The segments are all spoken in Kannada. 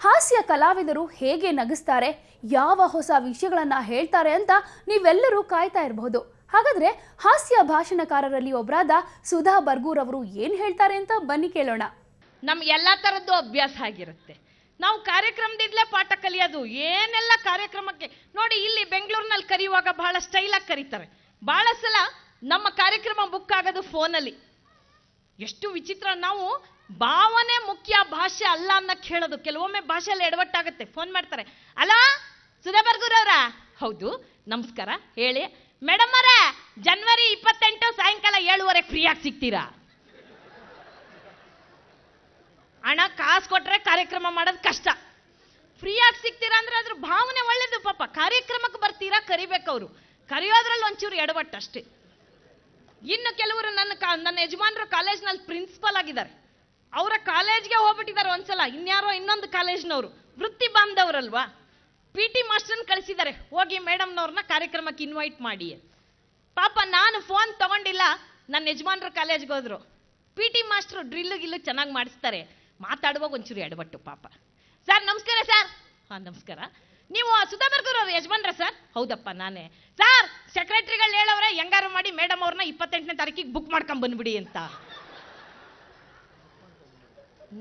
ಹಾಸ್ಯ ಕಲಾವಿದರು ಹೇಗೆ ನಗಿಸ್ತಾರೆ, ಯಾವ ಹೊಸ ವಿಷಯಗಳನ್ನ ಹೇಳ್ತಾರೆ ಅಂತ ನೀವೆಲ್ಲರೂ ಕಾಯ್ತಾ ಇರಬಹುದು. ಹಾಗಾದ್ರೆ ಹಾಸ್ಯ ಭಾಷಣಕಾರರಲ್ಲಿ ಒಬ್ಬರಾದ ಸುಧಾ ಬರ್ಗೂರ್ ಅವರು ಏನ್ ಹೇಳ್ತಾರೆ ಅಂತ ಬನ್ನಿ ಕೇಳೋಣ. ನಮ್ಗೆ ಎಲ್ಲ ತರದ್ದು ಅಭ್ಯಾಸ ಆಗಿರುತ್ತೆ. ನಾವು ಕಾರ್ಯಕ್ರಮದಿಂದಲೇ ಪಾಠ ಕಲಿಯೋದು. ಏನೆಲ್ಲ ಕಾರ್ಯಕ್ರಮಕ್ಕೆ ನೋಡಿ, ಇಲ್ಲಿ ಬೆಂಗಳೂರಿನಲ್ಲಿ ಕರೆಯುವಾಗ ಬಹಳ ಸ್ಟೈಲಾಗಿ ಕರೀತಾರೆ. ಬಹಳ ಸಲ ನಮ್ಮ ಕಾರ್ಯಕ್ರಮ ಬುಕ್ ಆಗೋದು ಫೋನಲ್ಲಿ. ಎಷ್ಟು ವಿಚಿತ್ರ. ನಾವು ಭಾವನೆ ಮುಖ್ಯ, ಭಾಷೆ ಅಲ್ಲ ಅನ್ನಕ್ಕೆ ಹೇಳೋದು. ಕೆಲವೊಮ್ಮೆ ಭಾಷೆಯಲ್ಲಿ ಎಡವಟ್ಟಾಗುತ್ತೆ. ಫೋನ್ ಮಾಡ್ತಾರೆ, ಅಲೋ ಸುಧಾ ಬರ್ಗೂರ್ ಅವರಾ? ಹೌದು, ನಮಸ್ಕಾರ, ಹೇಳಿ ಮೇಡಮ್ ಅವರೇ, ಜನವರಿ 28 ಸಾಯಂಕಾಲ 7:30 ಫ್ರೀಯಾಗಿ ಸಿಗ್ತೀರಾ? ಹಣ ಕಾಸು ಕೊಟ್ರೆ ಕಾರ್ಯಕ್ರಮ ಮಾಡೋದು ಕಷ್ಟ. ಫ್ರೀಯಾಗಿ ಸಿಗ್ತೀರಾ ಅಂದ್ರೆ ಅದ್ರ ಭಾವನೆ ಒಳ್ಳೇದು. ಪಾಪ ಕಾರ್ಯಕ್ರಮಕ್ಕೆ ಬರ್ತೀರಾ, ಕರಿಬೇಕು. ಅವರು ಕರೆಯೋದ್ರಲ್ಲಿ ಒಂಚೂರು ಎಡವಟ್ಟು ಅಷ್ಟೇ. ಇನ್ನು ಕೆಲವರು ನನ್ನ ಯಜಮಾನರು ಕಾಲೇಜ್ನಲ್ಲಿ ಪ್ರಿನ್ಸಿಪಾಲ್ ಆಗಿದ್ದಾರೆ. ಅವರ ಕಾಲೇಜ್ಗೆ ಹೋಗ್ಬಿಟ್ಟಿದ್ದಾರೆ ಒಂದ್ಸಲ. ಇನ್ಯಾರೋ ಇನ್ನೊಂದು ಕಾಲೇಜ್ನವರು, ವೃತ್ತಿ ಬಾಂಧವರಲ್ವಾ, PT ಮಾಸ್ಟರ್ನ ಕಳಿಸಿದ್ದಾರೆ, ಹೋಗಿ ಮೇಡಮ್ನವ್ರನ್ನ ಕಾರ್ಯಕ್ರಮಕ್ಕೆ ಇನ್ವೈಟ್ ಮಾಡಿ. ಪಾಪ ನಾನು ಫೋನ್ ತಗೊಂಡಿಲ್ಲ, ನನ್ನ ಯಜಮಾನ್ರ ಕಾಲೇಜ್ಗೆ ಹೋದ್ರು. PT ಮಾಸ್ಟರ್ ಗಿಲ್ಲು ಚೆನ್ನಾಗಿ ಮಾಡಿಸ್ತಾರೆ. ಮಾತಾಡುವಾಗ ಒಂಚೂರು ಎಡವಟ್ಟು ಪಾಪ. ಸರ್ ನಮಸ್ಕಾರ. ಸರ್ ಹಾಂ ನಮಸ್ಕಾರ. ನೀವು ಸುಧಾ ಬರ್ಗೂರ್ ಅವ್ರ ಯಜಮಾನ್ರ? ಸರ್ ಹೌದಪ್ಪ ನಾನೇ. ಸರ್ ಸೆಕ್ರೆಟರಿಗಳು ಹೇಳವ್ರೆ, ಹೆಂಗಾರು ಮಾಡಿ ಮೇಡಮ್ ಅವ್ರನ್ನ 28ನೇ ತಾರೀಕಿಗೆ ಬುಕ್ ಮಾಡ್ಕೊಂಡ್ ಬಂದ್ಬಿಡಿ ಅಂತ.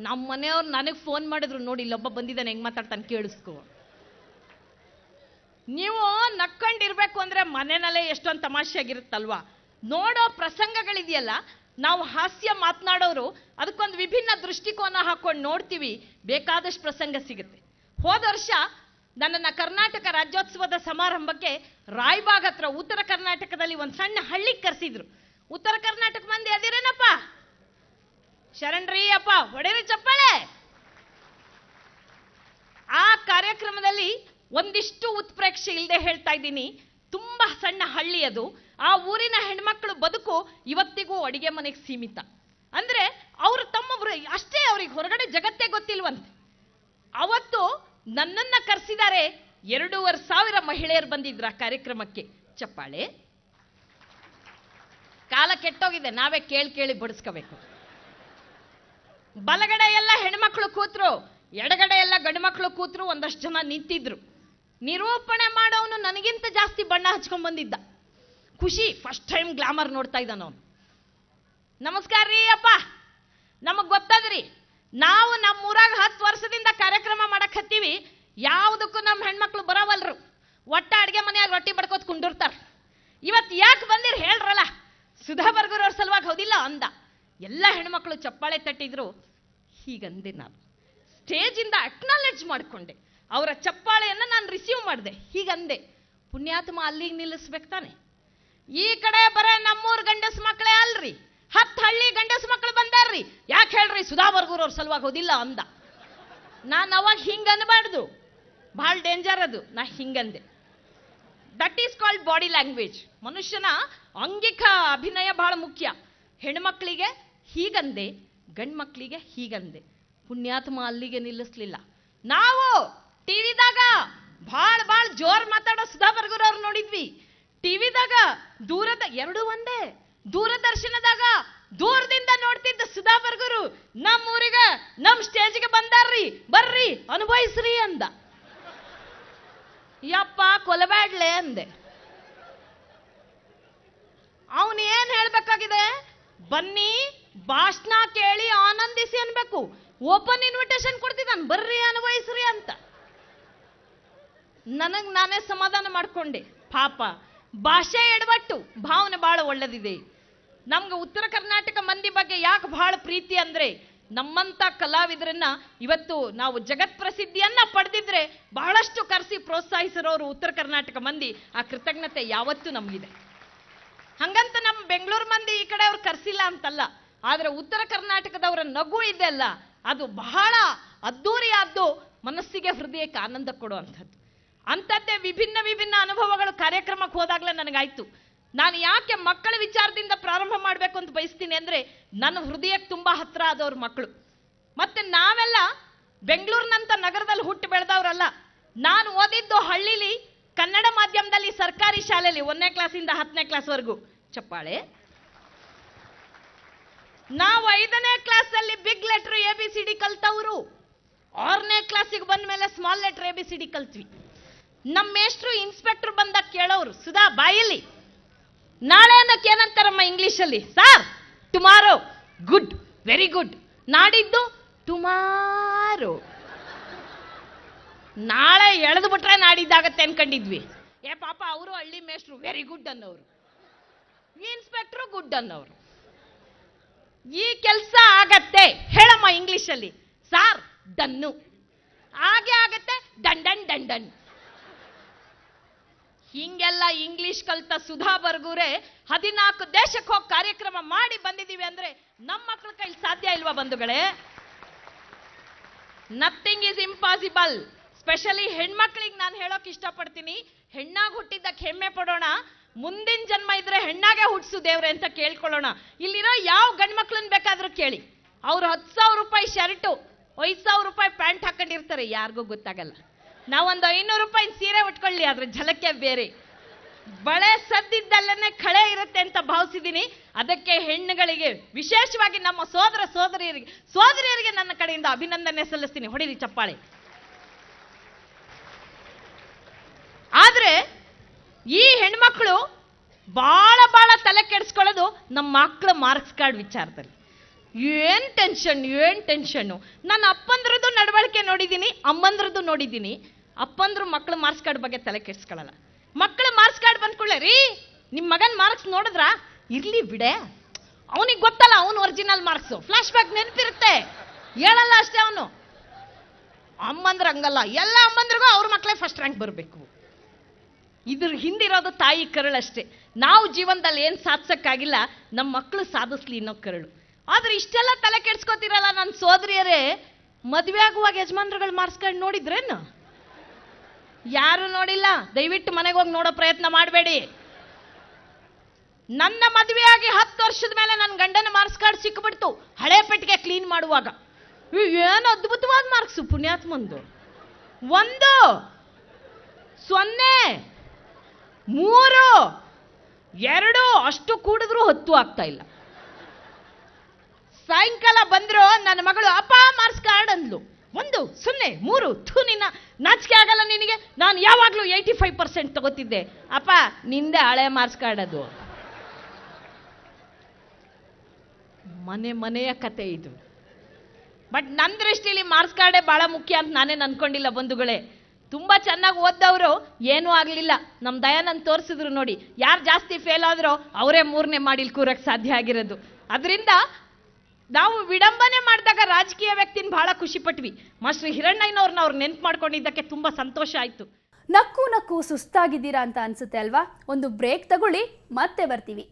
ನಮ್ಮ ಮನೆಯವ್ರು ನನಗೆ ಫೋನ್ ಮಾಡಿದ್ರು, ನೋಡಿ ಇಲ್ಲೊಬ್ಬ ಬಂದಿದ್ದಾನೆ, ಹೆಂಗ್ ಮಾತಾಡ್ತಾನೆ ಕೇಳಿಸ್ಕೊ. ನೀವು ನಕ್ಕೊಂಡಿರ್ಬೇಕು ಅಂದ್ರೆ ಮನೆಯಲ್ಲೇ ಎಷ್ಟೊಂದು ತಮಾಷೆಯಾಗಿರುತ್ತಲ್ವಾ. ನೋಡೋ ಪ್ರಸಂಗಗಳಿದೆಯಲ್ಲ, ನಾವು ಹಾಸ್ಯ ಮಾತನಾಡೋರು ಅದಕ್ಕೊಂದು ವಿಭಿನ್ನ ದೃಷ್ಟಿಕೋನ ಹಾಕೊಂಡು ನೋಡ್ತೀವಿ. ಬೇಕಾದಷ್ಟು ಪ್ರಸಂಗ ಸಿಗುತ್ತೆ. ಹೋದ ವರ್ಷ ನನ್ನನ್ನು ಕರ್ನಾಟಕ ರಾಜ್ಯೋತ್ಸವದ ಸಮಾರಂಭಕ್ಕೆ ರಾಯಬಾಗ್ ಹತ್ರ ಉತ್ತರ ಕರ್ನಾಟಕದಲ್ಲಿ ಒಂದು ಸಣ್ಣ ಹಳ್ಳಿಗೆ ಕರೆಸಿದ್ರು. ಉತ್ತರ ಕರ್ನಾಟಕ ಮಂದಿ ಅದಿರೇನಪ್ಪ? ಶರಣ್ರಿ ಅಪ್ಪ, ಹೊಡೆರಿ ಚಪ್ಪಾಳೆ. ಆ ಕಾರ್ಯಕ್ರಮದಲ್ಲಿ ಒಂದಿಷ್ಟು ಉತ್ಪ್ರೇಕ್ಷೆ ಇಲ್ಲದೆ ಹೇಳ್ತಾ ಇದ್ದೀನಿ, ತುಂಬಾ ಸಣ್ಣ ಹಳ್ಳಿ ಅದು. ಆ ಊರಿನ ಹೆಣ್ಮಕ್ಳು ಬದುಕು ಇವತ್ತಿಗೂ ಅಡಿಗೆ ಮನೆಗೆ ಸೀಮಿತ. ಅಂದ್ರೆ ಅವರು ತಮ್ಮೊಬ್ರು ಅಷ್ಟೇ, ಅವ್ರಿಗೆ ಹೊರಗಡೆ ಜಗತ್ತೇ ಗೊತ್ತಿಲ್ವಂತೆ. ಅವತ್ತು ನನ್ನನ್ನ ಕರೆಸಿದ್ದಾರೆ. 2,500 ಮಹಿಳೆಯರು ಬಂದಿದ್ರ ಕಾರ್ಯಕ್ರಮಕ್ಕೆ. ಚಪ್ಪಾಳೆ. ಕಾಲ ಕೆಟ್ಟೋಗಿದೆ, ನಾವೇ ಕೇಳಿ ಬಡಿಸ್ಕೋಬೇಕು. ಬಲಗಡೆ ಎಲ್ಲ ಹೆಣ್ಮಕ್ಳು ಕೂತ್ರು, ಎಡಗಡೆ ಎಲ್ಲ ಗಂಡು ಮಕ್ಕಳು ಕೂತ್ರು. ಒಂದಷ್ಟು ಜನ ನಿಂತಿದ್ರು. ನಿರೂಪಣೆ ಮಾಡೋನು ನನಗಿಂತ ಜಾಸ್ತಿ ಬಣ್ಣ ಹಚ್ಕೊಂಡ್ ಬಂದಿದ್ದ. ಖುಷಿ, ಫಸ್ಟ್ ಟೈಮ್ ಗ್ಲಾಮರ್ ನೋಡ್ತಾ ಇದ್ದಾನ ಅವನು. ನಮಸ್ಕಾರ ರೀ ಅಪ್ಪ, ನಮಗ್ ಗೊತ್ತದ್ರಿ, ನಾವು ನಮ್ಮ ಊರಾಗ 10 ವರ್ಷದಿಂದ ಕಾರ್ಯಕ್ರಮ ಮಾಡಕ್ ಹತ್ತೀವಿ. ಯಾವುದಕ್ಕೂ ನಮ್ಮ ಹೆಣ್ಮಕ್ಳು ಬರವಲ್ರು. ಒಟ್ಟ ಅಡ್ಗೆ ಮನೆಯಾಗ ರೊಟ್ಟಿ ಬಡ್ಕೋತ್ ಕುಂಡಿರ್ತಾರ. ಇವತ್ತು ಯಾಕೆ ಬಂದಿರ್ ಹೇಳ್ರಲ್ಲ, ಸುಧಾ ಬರ್ಗೂರ್ ಅವ್ರ ಸಲುವಾಗಿ ಹೌದಿಲ್ಲ ಅಂದ. ಎಲ್ಲ ಹೆಣ್ಮಕ್ಳು ಚಪ್ಪಾಳೆ ತಟ್ಟಿದ್ರು. ಹೀಗಂದೆ ನಾನು ಸ್ಟೇಜಿಂದ ಅಕ್ನಾಲೆಡ್ಜ್ ಮಾಡಿಕೊಂಡೆ. ಅವರ ಚಪ್ಪಾಳೆಯನ್ನು ನಾನು ರಿಸೀವ್ ಮಾಡಿದೆ. ಹೀಗಂದೆ, ಪುಣ್ಯಾತ್ಮ ಅಲ್ಲಿಗೆ ನಿಲ್ಲಿಸ್ಬೇಕು ತಾನೆ. ಈ ಕಡೆ ಬರೇ ನಮ್ಮೂರ್ ಗಂಡಸ್ ಮಕ್ಕಳೇ ಅಲ್ರಿ, 10 ಹಳ್ಳಿ ಗಂಡಸ್ ಮಕ್ಕಳು ಬಂದಾರ್ರಿ. ಯಾಕೆ ಹೇಳ್ರಿ, ಸುಧಾ ಬರ್ಗೂರ್ ಅವ್ರ ಸಲುವಾಗಿ ಹೋದಿಲ್ಲ ಅಂದ. ನಾನು ಅವಾಗ ಹಿಂಗ ಅನ್ಬಾರ್ದು, ಬಹಳ ಡೇಂಜರ್ ಅದು. ನಾ ಹಿಂಗಂದೆ. That is called body language. ಮನುಷ್ಯನ ಅಂಗಿಕ ಅಭಿನಯ ಬಹಳ ಮುಖ್ಯ. ಹೆಣ್ಮಕ್ಳಿಗೆ ಹೀಗಂದೆ, ಗಂಡು ಮಕ್ಕಳಿಗೆ ಹೀಗಂದೆ. ಪುಣ್ಯಾತ್ಮ ಅಲ್ಲಿಗೆ ನಿಲ್ಲಿಸ್ಲಿಲ್ಲ. ನಾವು ಟಿವಿದಾಗ ಭಾಳ ಜೋರ್ ಮಾತಾಡೋ ಸುಧಾ ಬರ್ಗೂರ್ ಅವ್ರು ನೋಡಿದ್ವಿ. ಟಿವಿದಾಗ ಎರಡೂ ಒಂದೇ. ದೂರದರ್ಶನದಾಗ ದೂರದಿಂದ ನೋಡ್ತಿದ್ದ ಸುಧಾ ಬರ್ಗೂರು ನಮ್ಮ ಊರಿಗೆ, ನಮ್ಮ ಸ್ಟೇಜ್ಗೆ ಬಂದಾರ್ರಿ, ಬರ್ರಿ ಅನುಭವಿಸ್ರಿ ಅಂದ. ಯಪ್ಪ ಕೊಲಬ್ಯಾಡ್ಲೆ ಅಂದೆ. ಅವನು ಏನ್ ಹೇಳ್ಬೇಕಾಗಿದೆ, ಬನ್ನಿ ಭಾಷಣ ಕೇಳಿ ಆನಂದಿಸಿ ಅನ್ಬೇಕು. ಓಪನ್ ಇನ್ವಿಟೇಷನ್ ಕೊಡ್ತಿದ್ದಾನೆ, ಬರ್ರಿ ಅನುಭವಿಸ್ರಿ ಅಂತ. ನನಗ್ ನಾನೇ ಸಮಾಧಾನ ಮಾಡ್ಕೊಂಡೆ. ಪಾಪ ಭಾಷೆ ಎಡವಟ್ಟು, ಭಾವನೆ ಬಹಳ ಒಳ್ಳೆದಿದೆ. ನಮ್ಗೆ ಉತ್ತರ ಕರ್ನಾಟಕ ಮಂದಿ ಬಗ್ಗೆ ಯಾಕೆ ಬಹಳ ಪ್ರೀತಿ ಅಂದ್ರೆ, ನಮ್ಮಂತ ಕಲಾವಿದರನ್ನ ಇವತ್ತು ನಾವು ಜಗತ್ ಪ್ರಸಿದ್ಧಿಯನ್ನ ಪಡೆದಿದ್ರೆ ಬಹಳಷ್ಟು ಕರೆಸಿ ಪ್ರೋತ್ಸಾಹಿಸಿರೋರು ಉತ್ತರ ಕರ್ನಾಟಕ ಮಂದಿ. ಆ ಕೃತಜ್ಞತೆ ಯಾವತ್ತೂ ನಮಗಿದೆ. ಹಂಗಂತ ನಮ್ಮ ಬೆಂಗಳೂರು ಮಂದಿ ಈ ಕಡೆ ಅವ್ರು ಕರೆಸಿಲ್ಲ ಅಂತಲ್ಲ, ಆದ್ರೆ ಉತ್ತರ ಕರ್ನಾಟಕದವರ ನಗು ಇದೆಯಲ್ಲ, ಅದು ಬಹಳ ಅದ್ದೂರಿಯಾದ್ದು, ಮನಸ್ಸಿಗೆ ಹೃದಯಕ್ಕೆ ಆನಂದ ಕೊಡುವಂಥದ್ದು. ಅಂಥದ್ದೇ ವಿಭಿನ್ನ ಅನುಭವಗಳು ಕಾರ್ಯಕ್ರಮಕ್ಕೆ ಹೋದಾಗಲೇ ನನಗಾಯ್ತು. ನಾನು ಯಾಕೆ ಮಕ್ಕಳ ವಿಚಾರದಿಂದ ಪ್ರಾರಂಭ ಮಾಡಬೇಕು ಅಂತ ಬಯಸ್ತೀನಿ ಅಂದ್ರೆ, ನನ್ನ ಹೃದಯಕ್ಕೆ ತುಂಬಾ ಹತ್ರ ಆದವ್ರ ಮಕ್ಕಳು. ಮತ್ತೆ ನಾವೆಲ್ಲ ಬೆಂಗಳೂರಿನಂತ ನಗರದಲ್ಲಿ ಹುಟ್ಟು ಬೆಳೆದವರಲ್ಲ. ನಾನು ಓದಿದ್ದು ಹಳ್ಳಿಲಿ ಕನ್ನಡ ಮಾಧ್ಯಮದಲ್ಲಿ ಸರ್ಕಾರಿ ಶಾಲೆಯಲ್ಲಿ 1ನೇ ಕ್ಲಾಸಿಂದ 10ನೇ ಕ್ಲಾಸ್ವರೆಗೂ. ಚಪ್ಪಾಳೆ. ನಾವು 5ನೇ ಕ್ಲಾಸಲ್ಲಿ ಬಿಗ್ ಲೆಟರ್ ABCD ಕಲ್ತವ್ರು. 6ನೇ ಕ್ಲಾಸಿಗೆ ಬಂದ ಮೇಲೆ ಸ್ಮಾಲ್ ಲೆಟರ್ ABCD ಕಲ್ತ್ವಿ. ನಮ್ಮ ಮೇಷ್ಟ್ರು ಇನ್ಸ್ಪೆಕ್ಟರ್ ಬಂದಾಗ ಕೇಳೋರು, ಸುಧಾ ಬಾಯಲ್ಲಿ ನಾಳೆ ಅನ್ನಕ್ಕೆ ಏನಂತಾರಮ್ಮ ಇಂಗ್ಲಿಷಲ್ಲಿ? Sir tomorrow. Good, very good. ನಾಡಿದ್ದು ಟುಮಾರೋ. ನಾಳೆ ಎಳೆದು ಬಿಟ್ರೆ ನಾಡಿದ್ದಾಗತ್ತೆ ಅನ್ಕೊಂಡಿದ್ವಿ. ಪಾಪ ಅವರು ಹಳ್ಳಿ ಮೇಷ್ಟ್ರು ವೆರಿ ಗುಡ್ ಅನ್ನೋರು, ಇನ್ಸ್ಪೆಕ್ಟ್ರು ಗುಡ್ ಅನ್ನೋರು. ಈ ಕೆಲಸ ಆಗತ್ತೆ ಹೇಳಮ್ಮ ಇಂಗ್ಲಿಷಲ್ಲಿ? ಸಾರ್ ಡನ್ನು. ಹಾಗೆ ಆಗತ್ತೆ ಡಂಡನ್ ಡಂಡನ್. ಹಿಂಗೆಲ್ಲ ಇಂಗ್ಲಿಷ್ ಕಲ್ತ ಸುಧಾ ಬರ್ಗೂರೆ 14 ದೇಶಕ್ಕೆ ಹೋಗಿ ಕಾರ್ಯಕ್ರಮ ಮಾಡಿ ಬಂದಿದ್ದೀವಿ ಅಂದ್ರೆ ನಮ್ಮ ಮಕ್ಕಳ ಕೈಲಿ ಸಾಧ್ಯ ಇಲ್ವಾ ಬಂಧುಗಳೇ? Nothing is impossible. ಸ್ಪೆಷಲಿ ಹೆಣ್ಮಕ್ಳಿಗೆ ನಾನು ಹೇಳೋಕೆ ಇಷ್ಟಪಡ್ತೀನಿ, ಹೆಣ್ಣಾಗಿ ಹುಟ್ಟಿದ್ದಕ್ಕೆ ಹೆಮ್ಮೆ ಪಡೋಣ. ಮುಂದಿನ ಜನ್ಮ ಇದ್ರೆ ಹೆಣ್ಣಾಗೆ ಹುಟ್ಟಿಸು ದೇವ್ರೆ ಅಂತ ಕೇಳ್ಕೊಳ್ಳೋಣ. ಇಲ್ಲಿರೋ ಯಾವ ಗಂಡು ಮಕ್ಳನ್ನ ಬೇಕಾದ್ರೂ ಕೇಳಿ, ಅವ್ರು 10,000 ರೂಪಾಯಿ ಶರ್ಟು 5,000 ರೂಪಾಯಿ ಪ್ಯಾಂಟ್ ಹಾಕೊಂಡಿರ್ತಾರೆ, ಯಾರಿಗೂ ಗೊತ್ತಾಗಲ್ಲ. ನಾವೊಂದು 500 ರೂಪಾಯಿ ಸೀರೆ ಉಟ್ಕೊಳ್ಳಿ, ಅದ್ರ ಝಲಕ್ಕೆ ಬೇರೆ. ಬಳೆ ಸದ್ದಿದ್ದಲ್ಲೇ ಕಳೆ ಇರುತ್ತೆ ಅಂತ ಭಾವಿಸಿದ್ದೀನಿ. ಅದಕ್ಕೆ ಹೆಣ್ಣುಗಳಿಗೆ, ವಿಶೇಷವಾಗಿ ನಮ್ಮ ಸೋದರಿಯರಿಗೆ ನನ್ನ ಕಡೆಯಿಂದ ಅಭಿನಂದನೆ ಸಲ್ಲಿಸ್ತೀನಿ. ಹೊಡಿರಿ ಚಪ್ಪಾಳೆ. ಆದ್ರೆ ಈ ಹೆಣ್ಮಕ್ಳು ಬಹಳ ತಲೆ ಕೆಡಿಸ್ಕೊಳ್ಳೋದು ನಮ್ಮ ಮಕ್ಕಳ ಮಾರ್ಕ್ಸ್ ಕಾರ್ಡ್ ವಿಚಾರದಲ್ಲಿ. ಏನ್ ಟೆನ್ಷನ್ನು. ನಾನು ಅಪ್ಪಂದ್ರದ್ದು ನಡವಳಿಕೆ ನೋಡಿದ್ದೀನಿ, ಅಮ್ಮಂದ್ರದ್ದು ನೋಡಿದ್ದೀನಿ. ಅಪ್ಪಂದ್ರು ಮಕ್ಕಳ ಮಾರ್ಕ್ಸ್ ಕಾರ್ಡ್ ಬಗ್ಗೆ ತಲೆ ಕೆಡಿಸ್ಕೊಳ್ಳಲ್ಲ. ಮಕ್ಕಳ ಮಾರ್ಕ್ಸ್ ಕಾರ್ಡ್ ಬಂದ್ಕೊಳ್ಳೆ, ರೀ ನಿಮ್ಮ ಮಗನ ಮಾರ್ಕ್ಸ್ ನೋಡಿದ್ರಾ? ಇರ್ಲಿ ಬಿಡೆ, ಅವನಿಗೆ ಗೊತ್ತಲ್ಲ ಅವನು ಒರಿಜಿನಲ್ ಮಾರ್ಕ್ಸು, ಫ್ಲಾಶ್ ಬ್ಯಾಕ್ ನೆನಪಿರುತ್ತೆ, ಹೇಳಲ್ಲ ಅಷ್ಟೇ ಅವನು. ಅಮ್ಮಂದ್ರ ಹಂಗಲ್ಲ, ಎಲ್ಲ ಅಮ್ಮಂದ್ರಿಗೂ ಅವ್ರ ಮಕ್ಕಳೇ ಫಸ್ಟ್ ರ್ಯಾಂಕ್ ಬರಬೇಕು. ಇದ್ರ ಹಿಂದಿರೋದು ತಾಯಿ ಕರಳಷ್ಟೇ. ನಾವು ಜೀವನದಲ್ಲಿ ಏನು ಸಾಧಿಸಕ್ಕಾಗಿಲ್ಲ, ನಮ್ಮ ಮಕ್ಕಳು ಸಾಧಿಸ್ಲಿ ಅನ್ನೋ ಕರಳು. ಆದ್ರೆ ಇಷ್ಟೆಲ್ಲ ತಲೆ ಕೆಡ್ಸ್ಕೊತಿರಲ್ಲ ನನ್ನ ಸೋದರಿಯರೇ. ಮದುವೆ ಆಗುವಾಗ ಯಜಮಾನ್ರುಗಳ ಮಾರ್ಕ್ಸ್ ಕಾರ್ಡ್ ನೋಡಿದ್ರೇನು? ಯಾರು ನೋಡಿಲ್ಲ. ದಯವಿಟ್ಟು ಮನೆಗೆ ಹೋಗಿ ನೋಡೋ ಪ್ರಯತ್ನ ಮಾಡಬೇಡಿ. ನನ್ನ ಮದುವೆಯಾಗಿ 10 ವರ್ಷದ ಮೇಲೆ ನನ್ನ ಗಂಡನ ಮಾರ್ಕ್ಸ್ ಕಾರ್ಡ್ ಸಿಕ್ಬಿಡ್ತು ಹಳೆ ಪೆಟ್ಟಿಗೆ ಕ್ಲೀನ್ ಮಾಡುವಾಗ. ಏನು ಅದ್ಭುತವಾದ ಮಾರ್ಕ್ಸು ಪುಣ್ಯಾತ್ಮಂದು. 1 0 3 2 ಅಷ್ಟು ಕೂಡಿದ್ರು 10 ಆಗ್ತಾ ಇಲ್ಲ. ಸಾಯಂಕಾಲ ಬಂದ್ರು ನನ್ನ ಮಗಳು, ಅಪ್ಪ ಮಾರ್ಕ್ಸ್ ಕಾರ್ಡ್ ಅಂದ್ಲು. 1 0 3 ಥೂ, ನಿನ್ನ ನಾಚಿಕೆ ಆಗಲ್ಲ ನಿನಗೆ? ನಾನು ಯಾವಾಗಲೂ 85% ತಗೋತಿದ್ದೆ. ಅಪ್ಪ ನಿಂದೆ ಹಳೆ ಮಾರ್ಕ್ಸ್ ಕಾರ್ಡ್ ಅದು. ಮನೆಯ ಕತೆ ಇದು. ಬಟ್ ನನ್ನ ದೃಷ್ಟಿಲಿ ಮಾರ್ಕ್ಸ್ ಕಾರ್ಡೇ ಬಹಳ ಮುಖ್ಯ ಅಂತ ನಾನೇನು ಅನ್ಕೊಂಡಿಲ್ಲ ಬಂಧುಗಳೇ. ತುಂಬಾ ಚೆನ್ನಾಗಿ ಓದ್ದವರು ಏನೂ ಆಗಲಿಲ್ಲ. ನಮ್ಮ ದಯಾನಂದ್ ತೋರಿಸಿದ್ರು ನೋಡಿ, ಯಾರು ಜಾಸ್ತಿ ಫೇಲ್ ಆದ್ರೋ ಅವರೇ 3ನೇ ಮಾಡಿಲ್ ಕೂರಕ್ಕೆ ಸಾಧ್ಯ ಆಗಿರೋದು. ಅದರಿಂದ ನಾವು ವಿಡಂಬನೆ ಮಾಡಿದಾಗ ರಾಜಕೀಯ ವ್ಯಕ್ತಿನ ಬಹಳ ಖುಷಿ ಪಟ್ವಿ. ಮಾಸ್ಟರ್ ಹಿರಣ್ಣಯ್ಯನವ್ರನ್ನ ಅವ್ರು ನೆನ್ಪು ಮಾಡ್ಕೊಂಡಿದ್ದಕ್ಕೆ ತುಂಬಾ ಸಂತೋಷ ಆಯ್ತು. ನಕ್ಕು ಸುಸ್ತಾಗಿದ್ದೀರಾ ಅಂತ ಅನ್ಸುತ್ತೆ ಅಲ್ವಾ? ಒಂದು ಬ್ರೇಕ್ ತಗೊಳ್ಳಿ, ಮತ್ತೆ ಬರ್ತೀವಿ.